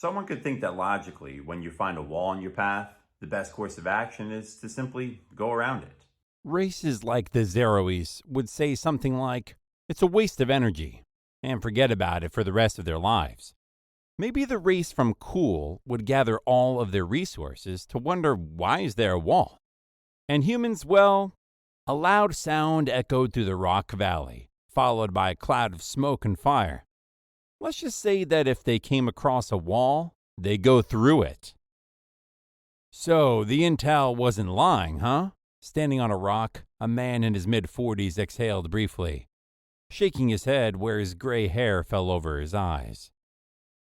Someone could think that logically, when you find a wall in your path, the best course of action is to simply go around it. Races like the Zeroes would say something like, it's a waste of energy, and forget about it for the rest of their lives. Maybe the race from cool would gather all of their resources to wonder why is there a wall? And humans, well, a loud sound echoed through the rock valley, followed by a cloud of smoke and fire. Let's just say that if they came across a wall, they go through it. So the intel wasn't lying, huh? Standing on a rock, a man in his mid-40s exhaled briefly, shaking his head where his gray hair fell over his eyes.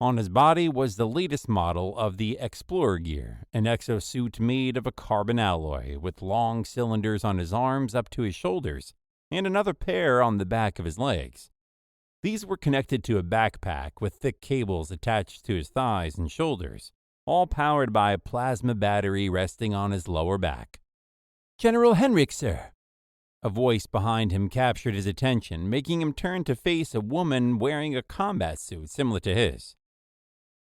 On his body was the latest model of the Explorer gear, an exosuit made of a carbon alloy with long cylinders on his arms up to his shoulders and another pair on the back of his legs. These were connected to a backpack with thick cables attached to his thighs and shoulders, all powered by a plasma battery resting on his lower back. "General Henryk, sir." A voice behind him captured his attention, making him turn to face a woman wearing a combat suit similar to his.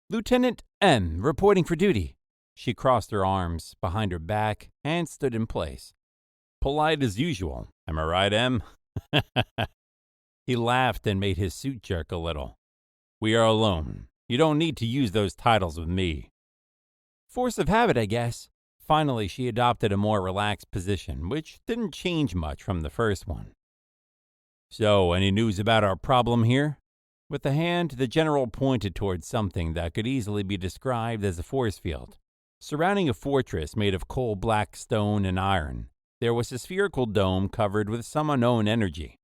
"Lieutenant M, reporting for duty." She crossed her arms behind her back and stood in place. "Polite as usual, am I right, M?" He laughed and made his suit jerk a little. "We are alone. You don't need to use those titles with me." "Force of habit, I guess." Finally, she adopted a more relaxed position, which didn't change much from the first one. "So, any news about our problem here?" With the hand, the general pointed towards something that could easily be described as a force field. Surrounding a fortress made of coal-black stone and iron, there was a spherical dome covered with some unknown energy.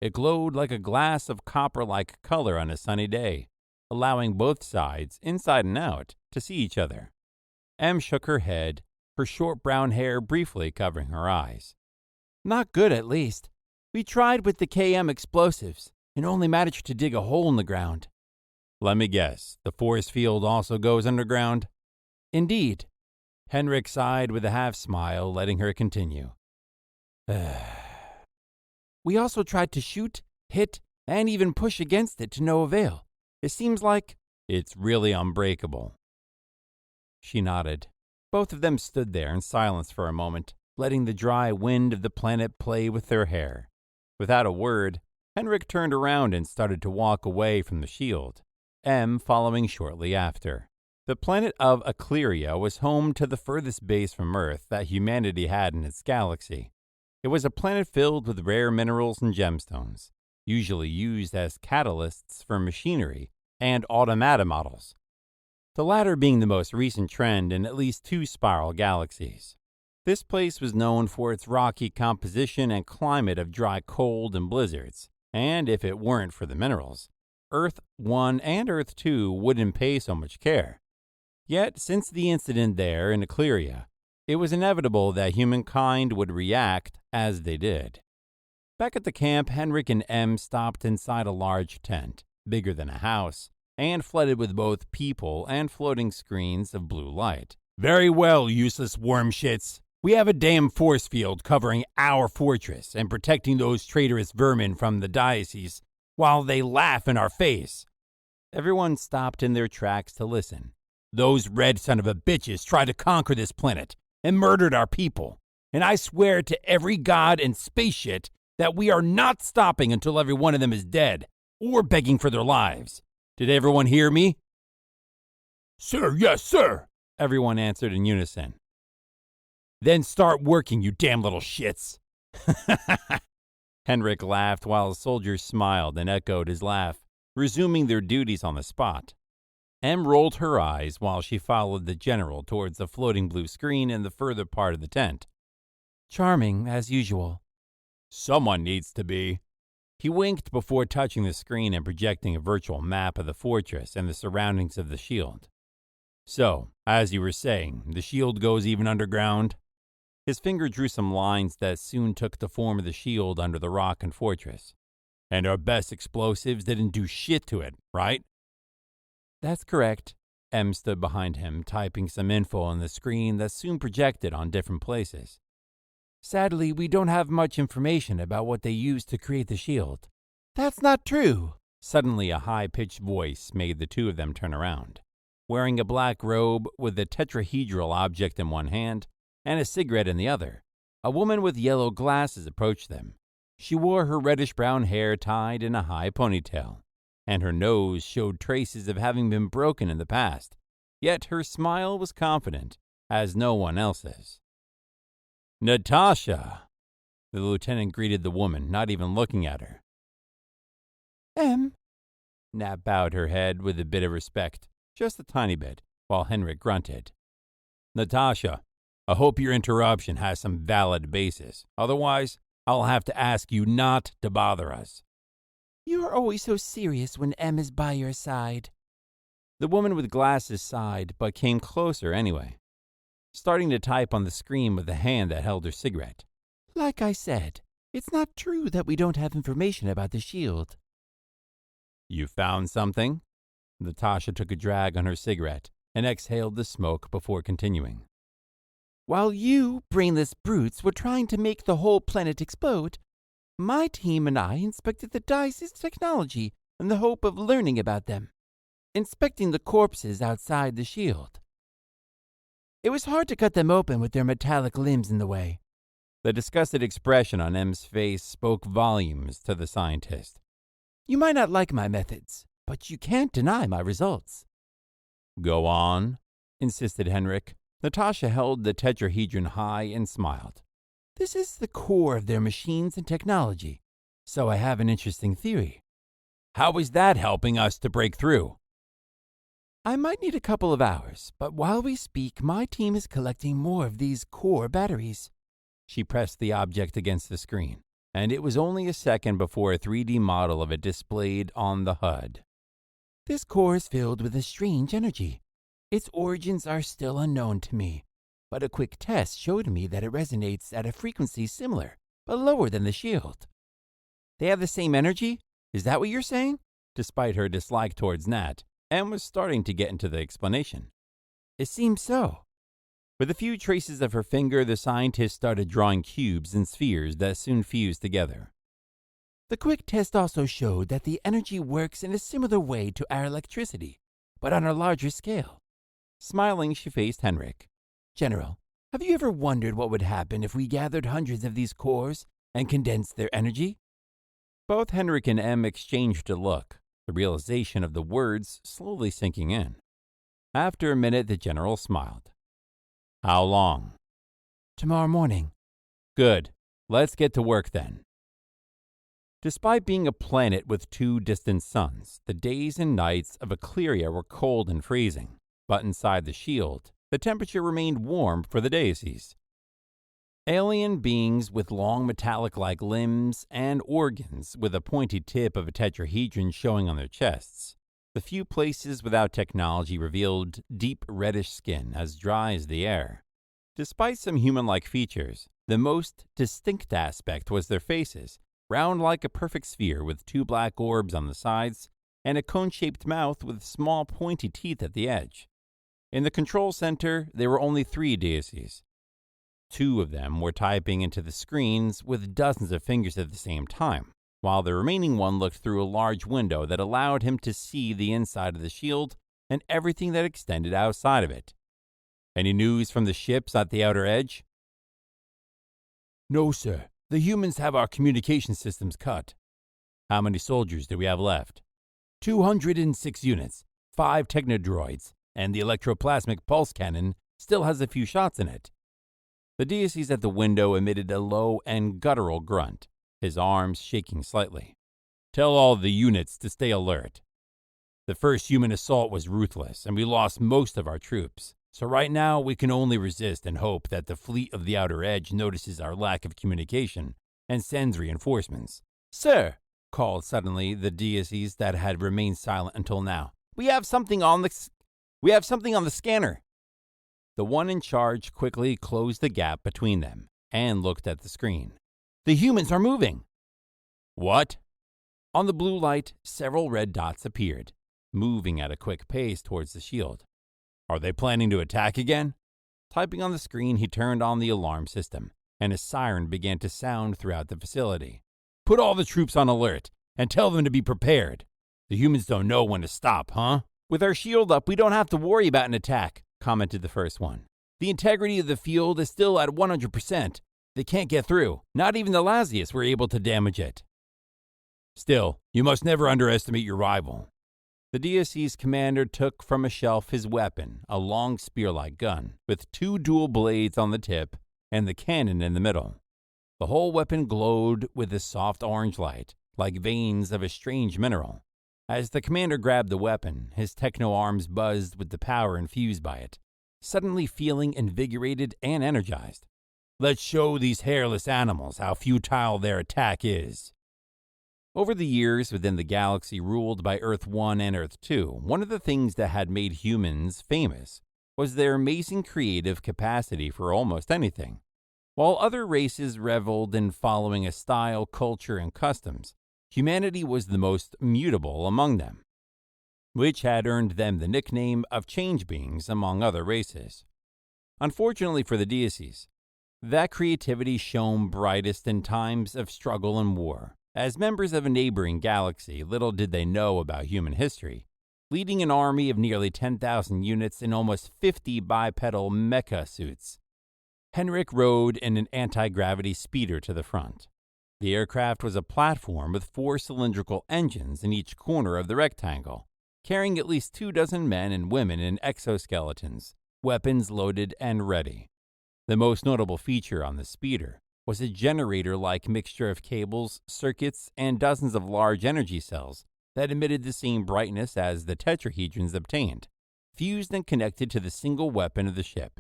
It glowed like a glass of copper-like color on a sunny day, allowing both sides, inside and out, to see each other. M shook her head, her short brown hair briefly covering her eyes. "Not good, at least. We tried with the KM explosives and only managed to dig a hole in the ground." "Let me guess, the force field also goes underground?" "Indeed." Henryk sighed with a half-smile, letting her continue. "We also tried to shoot, hit, and even push against it to no avail. It seems like—" "It's really unbreakable." She nodded. Both of them stood there in silence for a moment, letting the dry wind of the planet play with their hair. Without a word, Henryk turned around and started to walk away from the shield, M following shortly after. The planet of Ecliria was home to the furthest base from Earth that humanity had in its galaxy. It was a planet filled with rare minerals and gemstones, usually used as catalysts for machinery and automata models, the latter being the most recent trend in at least 2 spiral galaxies. This place was known for its rocky composition and climate of dry cold and blizzards, and if it weren't for the minerals, Earth 1 and Earth 2 wouldn't pay so much care. Yet, since the incident there in Ecliria, it was inevitable that humankind would react as they did. Back at the camp, Henryk and M stopped inside a large tent, bigger than a house, and flooded with both people and floating screens of blue light. "Very well, useless worm shits. We have a damn force field covering our fortress and protecting those traitorous vermin from the Diese while they laugh in our face." Everyone stopped in their tracks to listen. "Those red son of a bitches tried to conquer this planet and murdered our people, and I swear to every god and space shit that we are not stopping until every one of them is dead or begging for their lives. Did everyone hear me?" "Sir, yes, sir," everyone answered in unison. "Then start working, you damn little shits." Henryk laughed while the soldiers smiled and echoed his laugh, resuming their duties on the spot. M rolled her eyes while she followed the general towards the floating blue screen in the further part of the tent. "Charming, as usual." "Someone needs to be." He winked before touching the screen and projecting a virtual map of the fortress and the surroundings of the shield. "So, as you were saying, the shield goes even underground?" His finger drew some lines that soon took the form of the shield under the rock and fortress. "And our best explosives didn't do shit to it, right?" "That's correct." M stood behind him, typing some info on the screen that soon projected on different places. "Sadly, we don't have much information about what they used to create the shield." "That's not true." Suddenly, a high-pitched voice made the two of them turn around. wearing a black robe with a tetrahedral object in one hand and a cigarette in the other. A woman with yellow glasses approached them. She wore her reddish-brown hair tied in a high ponytail, and her nose showed traces of having been broken in the past, yet her smile was confident, as no one else's. "Natasha!" The lieutenant greeted the woman, not even looking at her. Nat bowed her head with a bit of respect, just a tiny bit, while Henryk grunted. "Natasha, I hope your interruption has some valid basis. Otherwise, I'll have to ask you not to bother us." "You are always so serious when M is by your side." The woman with glasses sighed, but came closer anyway, starting to type on the screen with the hand that held her cigarette. "Like I said, it's not true that we don't have information about the shield." "You found something?" Natasha took a drag on her cigarette and exhaled the smoke before continuing. "While you, brainless brutes, were trying to make the whole planet explode, my team and I inspected the Dice's technology in the hope of learning about them, inspecting the corpses outside the shield. It was hard to cut them open with their metallic limbs in the way." The disgusted expression on M's face spoke volumes to the scientist. "You might not like my methods, but you can't deny my results." "Go on," insisted Henryk. Natasha held the tetrahedron high and smiled. "This is the core of their machines and technology, so I have an interesting theory." "How is that helping us to break through?" "I might need a couple of hours, but while we speak, my team is collecting more of these core batteries." She pressed the object against the screen, and it was only a second before a 3D model of it displayed on the HUD. "This core is filled with a strange energy. Its origins are still unknown to me, but a quick test showed me that it resonates at a frequency similar, but lower than the shield." "They have the same energy? Is that what you're saying?" Despite her dislike towards Nat, Em was starting to get into the explanation. "It seems so." With a few traces of her finger, the scientist started drawing cubes and spheres that soon fused together. "The quick test also showed that the energy works in a similar way to our electricity, but on a larger scale." Smiling, she faced Henryk. "General, have you ever wondered what would happen if we gathered hundreds of these cores and condensed their energy?" Both Henryk and Em exchanged a look, the realization of the words slowly sinking in. After a minute, the general smiled. "How long?" "Tomorrow morning." "Good. Let's get to work then." Despite being a planet with two distant suns, the days and nights of Ecliria were cold and freezing, but inside the shield, the temperature remained warm for the deices. Alien beings with long metallic-like limbs and organs with a pointy tip of a tetrahedron showing on their chests. The few places without technology revealed deep reddish skin as dry as the air. Despite some human-like features, the most distinct aspect was their faces, round like a perfect sphere with two black orbs on the sides and a cone-shaped mouth with small pointy teeth at the edge. In the control center, there were only 3 deices. 2 of them were typing into the screens with dozens of fingers at the same time, while the remaining one looked through a large window that allowed him to see the inside of the shield and everything that extended outside of it. "Any news from the ships at the outer edge?" "No, sir. The humans have our communication systems cut." "How many soldiers do we have left?" 206 units, 5 technodroids, and the electroplasmic pulse cannon still has a few shots in it." The deices at the window emitted a low and guttural grunt, his arms shaking slightly. "Tell all the units to stay alert. The first human assault was ruthless, and we lost most of our troops. So right now, we can only resist and hope that the fleet of the outer edge notices our lack of communication and sends reinforcements." "Sir," called suddenly the deices that had remained silent until now, We have something on the scanner." The one in charge quickly closed the gap between them and looked at the screen. "The humans are moving." "What?" On the blue light, several red dots appeared, moving at a quick pace towards the shield. "Are they planning to attack again?" Typing on the screen, he turned on the alarm system, and a siren began to sound throughout the facility. "Put all the troops on alert, and tell them to be prepared. The humans don't know when to stop, huh?" With our shield up, we don't have to worry about an attack, commented the first one. The integrity of the field is still at 100%. They can't get through. Not even the Lazius were able to damage it. Still, you must never underestimate your rival. The DSC's commander took from a shelf his weapon, a long spear-like gun, with 2 dual blades on the tip and the cannon in the middle. The whole weapon glowed with a soft orange light, like veins of a strange mineral. As the commander grabbed the weapon, his techno-arms buzzed with the power infused by it, suddenly feeling invigorated and energized. Let's show these hairless animals how futile their attack is. Over the years within the galaxy ruled by Earth 1 and Earth 2, one of the things that had made humans famous was their amazing creative capacity for almost anything. While other races reveled in following a style, culture, and customs, humanity was the most mutable among them, which had earned them the nickname of change beings among other races. Unfortunately for the deities, that creativity shone brightest in times of struggle and war. As members of a neighboring galaxy, little did they know about human history, leading an army of nearly 10,000 units in almost 50 bipedal mecha suits. Henryk rode in an anti-gravity speeder to the front. The aircraft was a platform with 4 cylindrical engines in each corner of the rectangle, carrying at least 24 men and women in exoskeletons, weapons loaded and ready. The most notable feature on the speeder was a generator-like mixture of cables, circuits, and dozens of large energy cells that emitted the same brightness as the tetrahedrons obtained, fused and connected to the single weapon of the ship.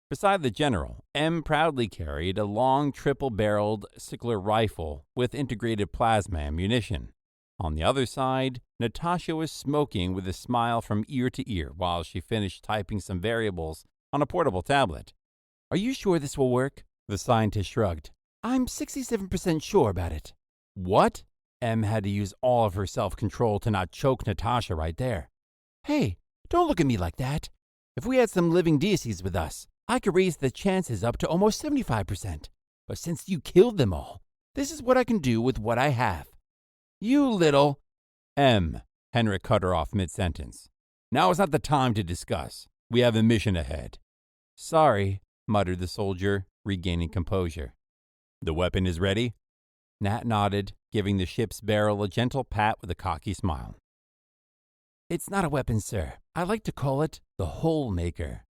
Beside the general, M proudly carried a long triple-barreled Sickler rifle with integrated plasma ammunition. On the other side, Natasha was smoking with a smile from ear to ear while she finished typing some variables on a portable tablet. Are you sure this will work? The scientist shrugged. I'm 67% sure about it. What? M had to use all of her self-control to not choke Natasha right there. Hey, don't look at me like that. If we had some living deities with us, I could raise the chances up to almost 75%. But since you killed them all, this is what I can do with what I have. You little... M. Henryk cut her off mid-sentence. Now is not the time to discuss. We have a mission ahead. Sorry, muttered the soldier, regaining composure. The weapon is ready? Nat nodded, giving the ship's barrel a gentle pat with a cocky smile. It's not a weapon, sir. I like to call it the hole maker.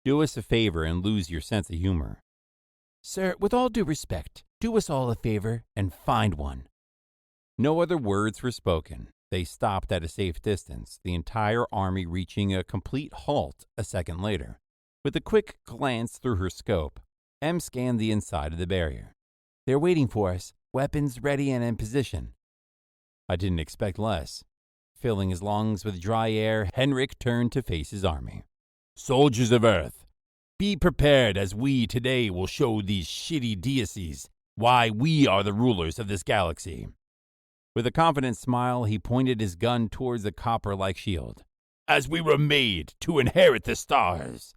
Do us a favor and lose your sense of humor. Sir, with all due respect, do us all a favor and find one. No other words were spoken. They stopped at a safe distance, the entire army reaching a complete halt a second later. With a quick glance through her scope, M scanned the inside of the barrier. They're waiting for us, weapons ready and in position. I didn't expect less. Filling his lungs with dry air, Henryk turned to face his army. Soldiers of Earth, be prepared as we today will show these shitty deities why we are the rulers of this galaxy. With a confident smile, he pointed his gun towards the copper-like shield. As we were made to inherit the stars.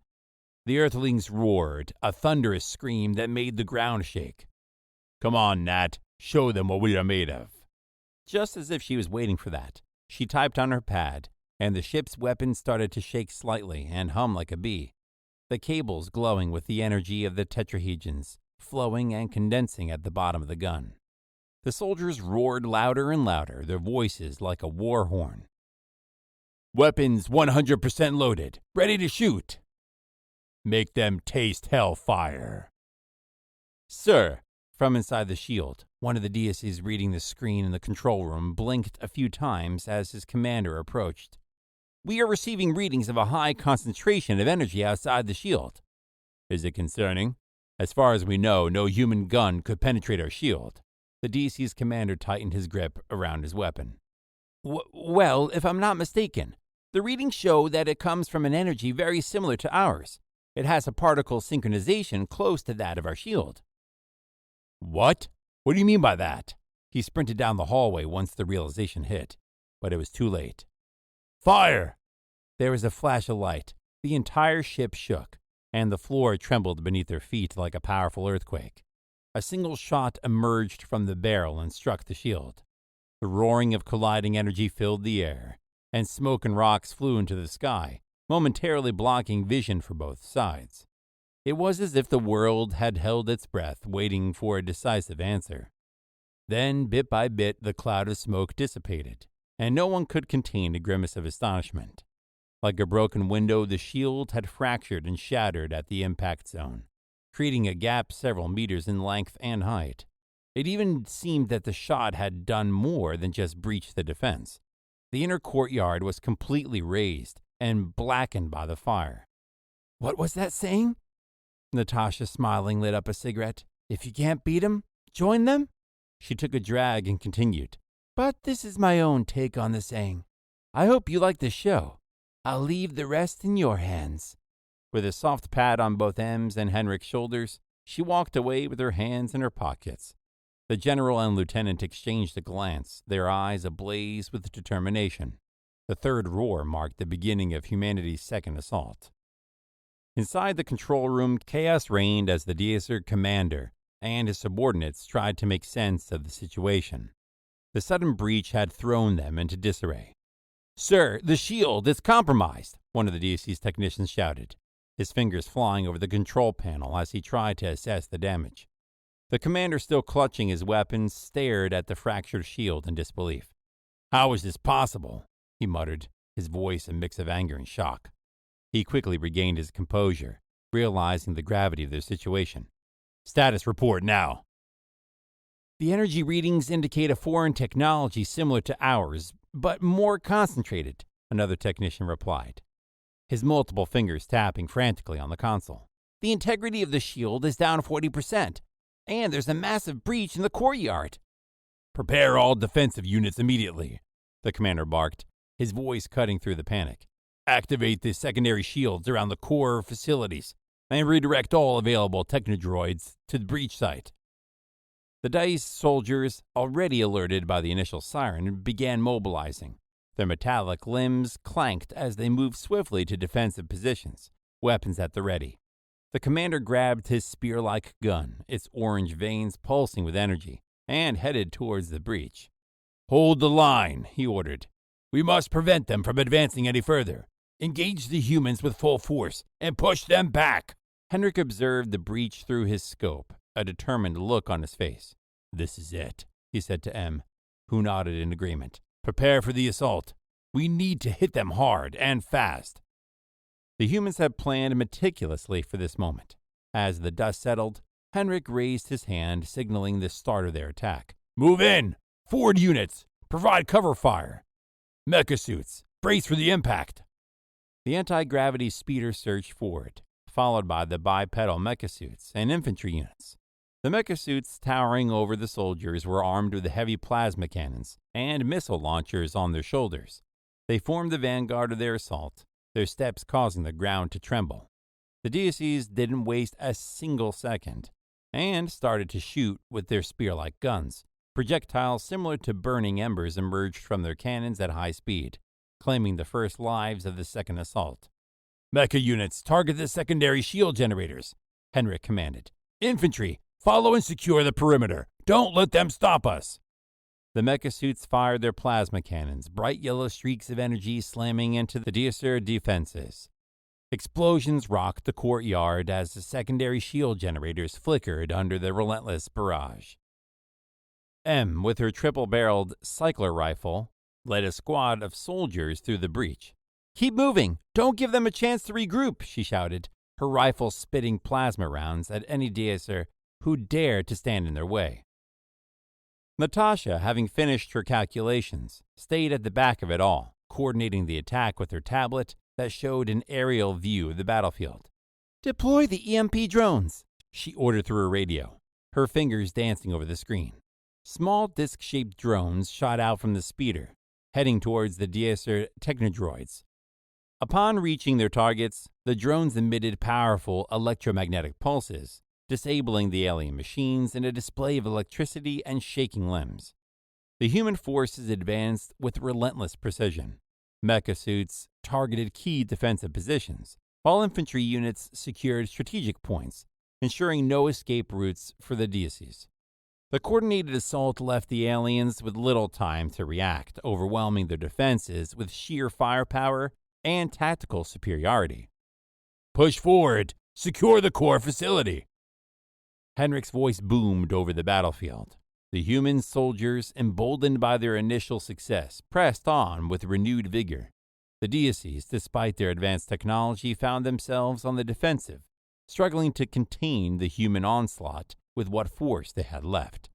The Earthlings roared, a thunderous scream that made the ground shake. Come on, Nat, show them what we are made of. Just as if she was waiting for that, she typed on her pad, and the ship's weapon started to shake slightly and hum like a bee, the cables glowing with the energy of the tetrahedrons, flowing and condensing at the bottom of the gun. The soldiers roared louder and louder, their voices like a war horn. Weapons 100% loaded, ready to shoot. Make them taste hellfire. Sir, from inside the shield, one of the deities reading the screen in the control room blinked a few times as his commander approached. We are receiving readings of a high concentration of energy outside the shield. Is it concerning? As far as we know, no human gun could penetrate our shield. The DC's commander tightened his grip around his weapon. Well, if I'm not mistaken, the readings show that it comes from an energy very similar to ours. It has a particle synchronization close to that of our shield. What? What do you mean by that? He sprinted down the hallway once the realization hit, but it was too late. Fire! There was a flash of light. The entire ship shook, and the floor trembled beneath their feet like a powerful earthquake. A single shot emerged from the barrel and struck the shield. The roaring of colliding energy filled the air. and smoke and rocks flew into the sky, momentarily blocking vision for both sides. It was as if the world had held its breath, waiting for a decisive answer. Then, bit by bit, the cloud of smoke dissipated, and no one could contain a grimace of astonishment. Like a broken window, the shield had fractured and shattered at the impact zone, creating a gap several meters in length and height. It even seemed that the shot had done more than just breach the defense. The inner courtyard was completely razed and blackened by the fire. What was that saying? Natasha, smiling, lit up a cigarette. If you can't beat 'em, join them? She took a drag and continued. But this is my own take on the saying. I hope you like the show. I'll leave the rest in your hands. With a soft pat on both M's and Henryk's shoulders, she walked away with her hands in her pockets. The general and lieutenant exchanged a glance, their eyes ablaze with determination. The third roar marked the beginning of humanity's second assault. Inside the control room, chaos reigned as the Diese commander and his subordinates tried to make sense of the situation. The sudden breach had thrown them into disarray. "Sir, the shield is compromised," one of the DC's technicians shouted, his fingers flying over the control panel as he tried to assess the damage. The commander, still clutching his weapon, stared at the fractured shield in disbelief. "How is this possible?" he muttered, his voice a mix of anger and shock. He quickly regained his composure, realizing the gravity of their situation. "Status report now." The energy readings indicate a foreign technology similar to ours, but more concentrated, another technician replied, his multiple fingers tapping frantically on the console. The integrity of the shield is down 40%, and there's a massive breach in the courtyard. "Prepare all defensive units immediately," the commander barked, his voice cutting through the panic. "Activate the secondary shields around the core facilities and redirect all available technodroids to the breach site." The Diese soldiers, already alerted by the initial siren, began mobilizing. Their metallic limbs clanked as they moved swiftly to defensive positions, weapons at the ready. The commander grabbed his spear-like gun, its orange veins pulsing with energy, and headed towards the breach. "Hold the line," he ordered. "We must prevent them from advancing any further. Engage the humans with full force and push them back." Henryk observed the breach through his scope, a determined look on his face. "This is it," he said to M, who nodded in agreement. "Prepare for the assault. We need to hit them hard and fast." The humans had planned meticulously for this moment. As the dust settled, Henryk raised his hand, signaling the start of their attack. "Move in! Forward units! Provide cover fire! Mecha suits, brace for the impact!" The anti-gravity speeder surged forward, followed by the bipedal mecha suits and infantry units. The mecha suits towering over the soldiers were armed with heavy plasma cannons and missile launchers on their shoulders. They formed the vanguard of their assault, their steps causing the ground to tremble. The DCs didn't waste a single second and started to shoot with their spear-like guns. Projectiles similar to burning embers emerged from their cannons at high speed, claiming the first lives of the second assault. "Mecha units, target the secondary shield generators," Henryk commanded. "Infantry, follow and secure the perimeter. Don't let them stop us." The mecha suits fired their plasma cannons, bright yellow streaks of energy slamming into the Diese defenses. Explosions rocked the courtyard as the secondary shield generators flickered under the relentless barrage. M, with her triple-barreled cycler rifle, led a squad of soldiers through the breach. "Keep moving! Don't give them a chance to regroup!" she shouted, her rifle spitting plasma rounds at any Diese who dared to stand in their way. Natasha, having finished her calculations, stayed at the back of it all, coordinating the attack with her tablet that showed an aerial view of the battlefield. "Deploy the EMP drones," she ordered through her radio, her fingers dancing over the screen. Small disc-shaped drones shot out from the speeder, heading towards the Diese technodroids. Upon reaching their targets, the drones emitted powerful electromagnetic pulses, disabling the alien machines in a display of electricity and shaking limbs. The human forces advanced with relentless precision. Mecha suits targeted key defensive positions, while infantry units secured strategic points, ensuring no escape routes for the Dieses. The coordinated assault left the aliens with little time to react, overwhelming their defenses with sheer firepower and tactical superiority. "Push forward! Secure the core facility!" Henryk's voice boomed over the battlefield. The human soldiers, emboldened by their initial success, pressed on with renewed vigor. The Diese, despite their advanced technology, found themselves on the defensive, struggling to contain the human onslaught with what force they had left.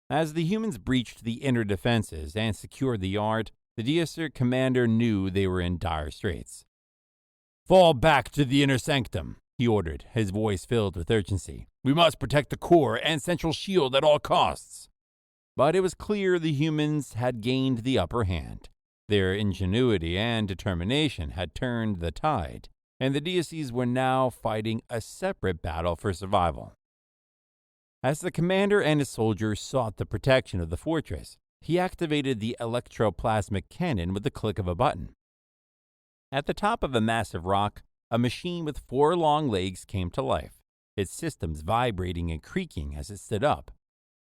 As the humans breached the inner defenses and secured the yard, the Diese commander knew they were in dire straits. "Fall back to the inner sanctum," he ordered, his voice filled with urgency. "We must protect the core and central shield at all costs." But it was clear the humans had gained the upper hand. Their ingenuity and determination had turned the tide, and the Diese were now fighting a separate battle for survival. As the commander and his soldiers sought the protection of the fortress, he activated the electroplasmic cannon with the click of a button. At the top of a massive rock, a machine with 4 long legs came to life, its systems vibrating and creaking as it stood up.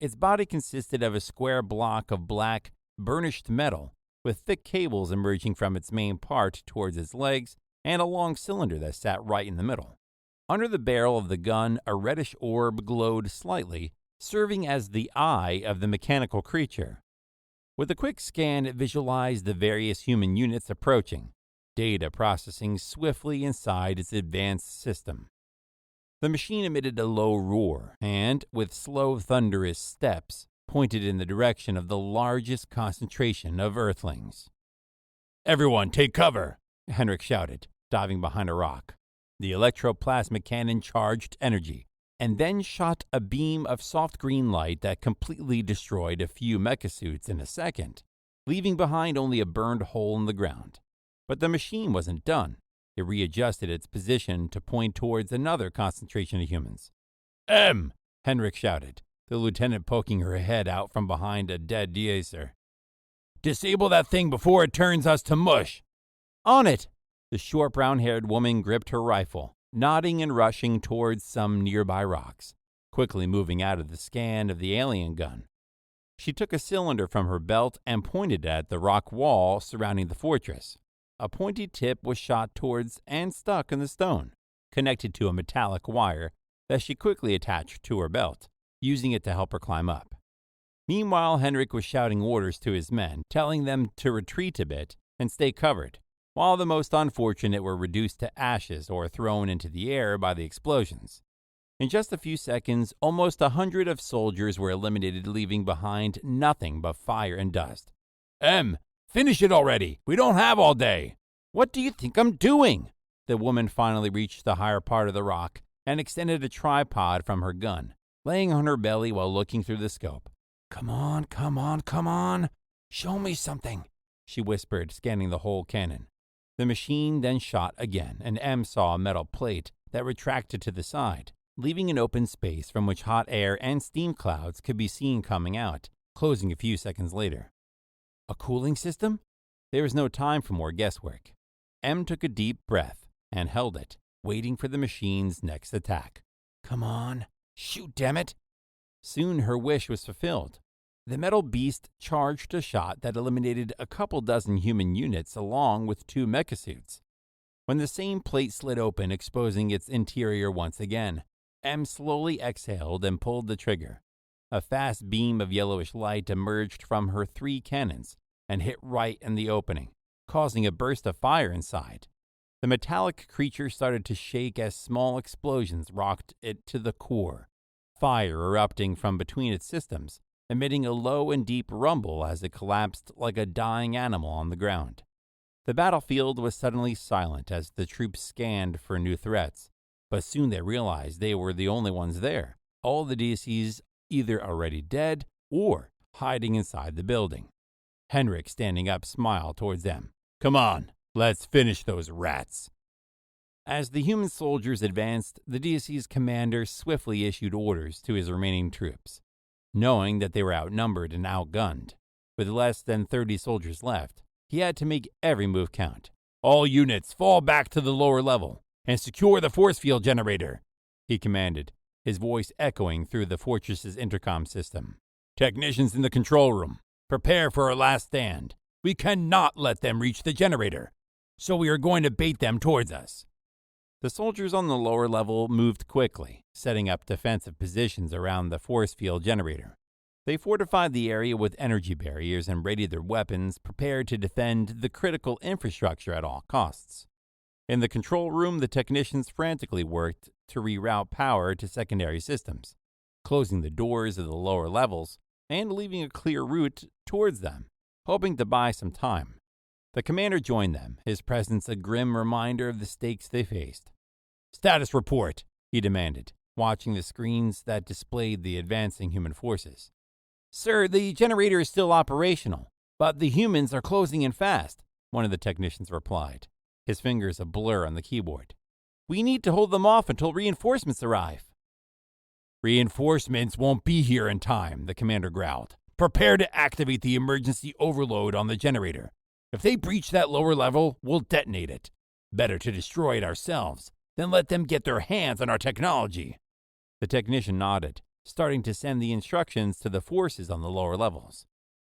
Its body consisted of a square block of black, burnished metal, with thick cables emerging from its main part towards its legs and a long cylinder that sat right in the middle. Under the barrel of the gun, a reddish orb glowed slightly, serving as the eye of the mechanical creature. With a quick scan, it visualized the various human units approaching, data processing swiftly inside its advanced system. The machine emitted a low roar and, with slow, thunderous steps, pointed in the direction of the largest concentration of Earthlings. "Everyone, take cover!" Henryk shouted, diving behind a rock. The electroplasmic cannon charged energy, and then shot a beam of soft green light that completely destroyed a few mechasuits in a second, leaving behind only a burned hole in the ground. But the machine wasn't done. It readjusted its position to point towards another concentration of humans. "M!" Henryk shouted, the lieutenant poking her head out from behind a dead Diese. "Disable that thing before it turns us to mush!" "On it!" The short brown-haired woman gripped her rifle, nodding and rushing towards some nearby rocks, quickly moving out of the scan of the alien gun. She took a cylinder from her belt and pointed at the rock wall surrounding the fortress. A pointy tip was shot towards and stuck in the stone, connected to a metallic wire that she quickly attached to her belt, using it to help her climb up. Meanwhile, Henryk was shouting orders to his men, telling them to retreat a bit and stay covered, while the most unfortunate were reduced to ashes or thrown into the air by the explosions. In just a few seconds, almost 100 of soldiers were eliminated, leaving behind nothing but fire and dust. "M, finish it already! We don't have all day!" "What do you think I'm doing?" The woman finally reached the higher part of the rock and extended a tripod from her gun, laying on her belly while looking through the scope. Come on, come on, come on! Show me something," she whispered, scanning the whole cannon. The machine then shot again, and M saw a metal plate that retracted to the side, leaving an open space from which hot air and steam clouds could be seen coming out, closing a few seconds later. A cooling system? There was no time for more guesswork. M took a deep breath and held it, waiting for the machine's next attack. Come on, shoot, damn it! Soon her wish was fulfilled. The metal beast charged a shot that eliminated a couple dozen human units along with 2 mechasuits. When the same plate slid open, exposing its interior once again, M slowly exhaled and pulled the trigger. A fast beam of yellowish light emerged from her 3 cannons and hit right in the opening, causing a burst of fire inside. The metallic creature started to shake as small explosions rocked it to the core, fire erupting from between its systems, emitting a low and deep rumble as it collapsed like a dying animal on the ground. The battlefield was suddenly silent as the troops scanned for new threats, but soon they realized they were the only ones there, all the Diese either already dead or hiding inside the building. Henryk, standing up, smiled towards them. "Come on, let's finish those rats." As the human soldiers advanced, the Dice's commander swiftly issued orders to his remaining troops. Knowing that they were outnumbered and outgunned, with less than 30 soldiers left, he had to make every move count. "All units, fall back to the lower level and secure the force field generator," he commanded, his voice echoing through the fortress's intercom system. "Technicians in the control room, prepare for our last stand. We cannot let them reach the generator, so we are going to bait them towards us." The soldiers on the lower level moved quickly, setting up defensive positions around the Forcefield generator. They fortified the area with energy barriers and readied their weapons, prepared to defend the critical infrastructure at all costs. In the control room, the technicians frantically worked to reroute power to secondary systems, closing the doors of the lower levels and leaving a clear route towards them, hoping to buy some time. The commander joined them, his presence a grim reminder of the stakes they faced. "Status report," he demanded, watching the screens that displayed the advancing human forces. "Sir, the generator is still operational, but the humans are closing in fast," one of the technicians replied, his fingers a blur on the keyboard. "We need to hold them off until reinforcements arrive." "Reinforcements won't be here in time," the commander growled. "Prepare to activate the emergency overload on the generator. If they breach that lower level, we'll detonate it. Better to destroy it ourselves than let them get their hands on our technology." The technician nodded, starting to send the instructions to the forces on the lower levels.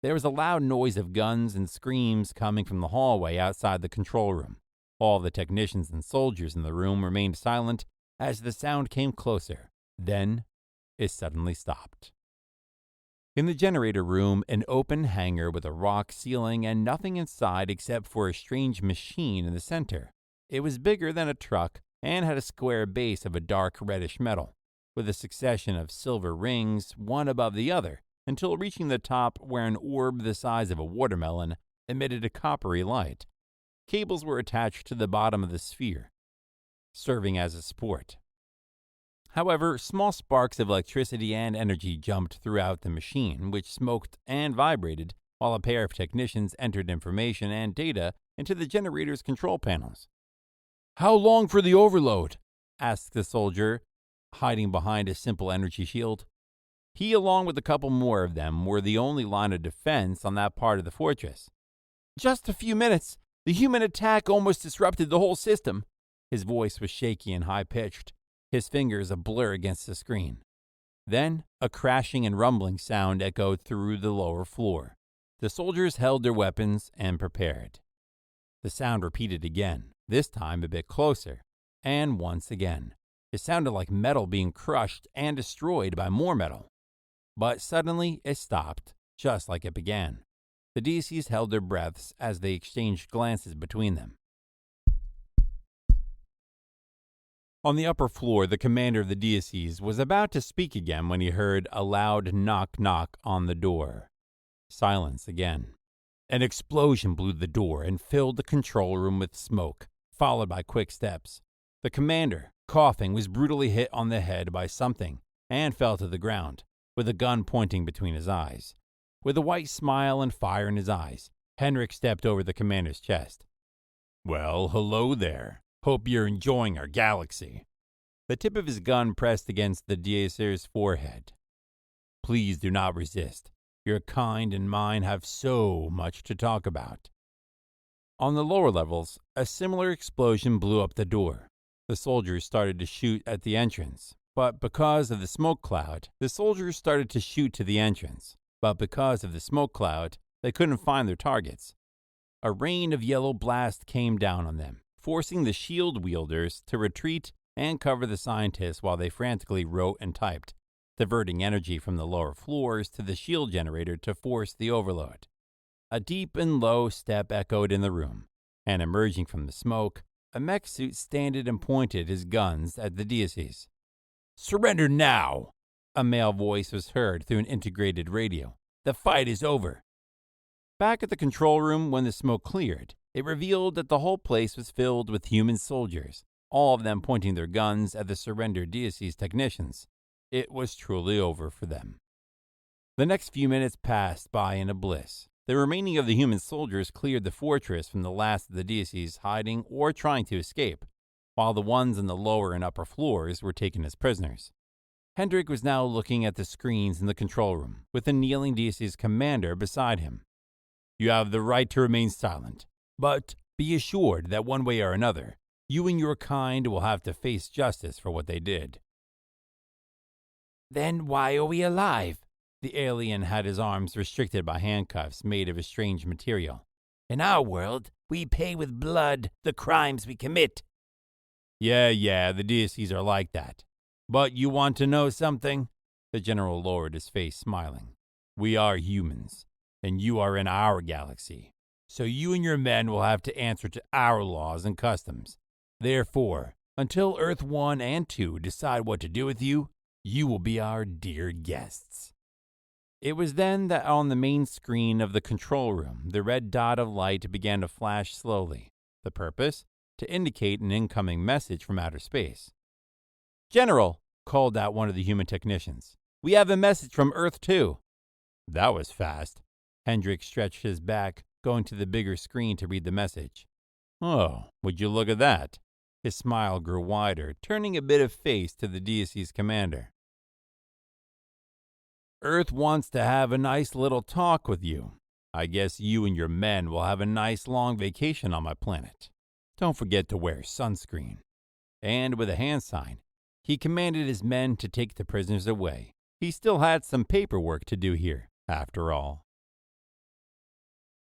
There was a loud noise of guns and screams coming from the hallway outside the control room. All the technicians and soldiers in the room remained silent as the sound came closer. Then it suddenly stopped. In the generator room, an open hangar with a rock ceiling and nothing inside except for a strange machine in the center. It was bigger than a truck and had a square base of a dark reddish metal, with a succession of silver rings, one above the other, until reaching the top where an orb the size of a watermelon emitted a coppery light. Cables were attached to the bottom of the sphere, serving as a support. However, small sparks of electricity and energy jumped throughout the machine, which smoked and vibrated while a pair of technicians entered information and data into the generator's control panels. "How long for the overload?" asked the soldier, hiding behind a simple energy shield. He, along with a couple more of them, were the only line of defense on that part of the fortress. "Just a few minutes. The human attack almost disrupted the whole system." His voice was shaky and high-pitched, his fingers a blur against the screen. Then a crashing and rumbling sound echoed through the lower floor. The soldiers held their weapons and prepared. The sound repeated again, this time a bit closer, and once again. It sounded like metal being crushed and destroyed by more metal. But suddenly it stopped, just like it began. The Dices held their breaths as they exchanged glances between them. On the upper floor, the commander of the Dices was about to speak again when he heard a loud knock-knock on the door. Silence again. An explosion blew the door and filled the control room with smoke, followed by quick steps. The commander, coughing, was brutally hit on the head by something and fell to the ground, with a gun pointing between his eyes. With a white smile and fire in his eyes, Henryk stepped over the commander's chest. "Well, hello there. Hope you're enjoying our galaxy." The tip of his gun pressed against the Dieser's forehead. "Please do not resist. Your kind and mine have so much to talk about." On the lower levels, a similar explosion blew up the door. The soldiers started to shoot at the entrance, but because of the smoke cloud, they couldn't find their targets. A rain of yellow blast came down on them, forcing the shield wielders to retreat and cover the scientists while they frantically wrote and typed, diverting energy from the lower floors to the shield generator to force the overload. A deep and low step echoed in the room, and emerging from the smoke, a mech suit standed and pointed his guns at the Dieses. "Surrender now!" A male voice was heard through an integrated radio. "The fight is over." Back at the control room, when the smoke cleared, it revealed that the whole place was filled with human soldiers, all of them pointing their guns at the surrendered Dieses technicians. It was truly over for them. The next few minutes passed by in a bliss. The remaining of the human soldiers cleared the fortress from the last of the Dieses hiding or trying to escape, while the ones on the lower and upper floors were taken as prisoners. Henryk was now looking at the screens in the control room, with the kneeling Dieses commander beside him. "You have the right to remain silent, but be assured that one way or another, you and your kind will have to face justice for what they did." Then why are we alive? The alien had his arms restricted by handcuffs made of a strange material. In our world, we pay with blood the crimes we commit. Yeah, the Dices are like that. But you want to know something? The general lowered his face, smiling. We are humans, and you are in our galaxy. So you and your men will have to answer to our laws and customs. Therefore, until Earth 1 and 2 decide what to do with you, you will be our dear guests. It was then that on the main screen of the control room, the red dot of light began to flash slowly. The purpose? To indicate an incoming message from outer space. General, called out one of the human technicians. We have a message from Earth 2. That was fast. Henryk stretched his back, going to the bigger screen to read the message. Oh, would you look at that? His smile grew wider, turning a bit of face to the Dice's commander. Earth wants to have a nice little talk with you. I guess you and your men will have a nice long vacation on my planet. Don't forget to wear sunscreen. And with a hand sign, he commanded his men to take the prisoners away. He still had some paperwork to do here, after all.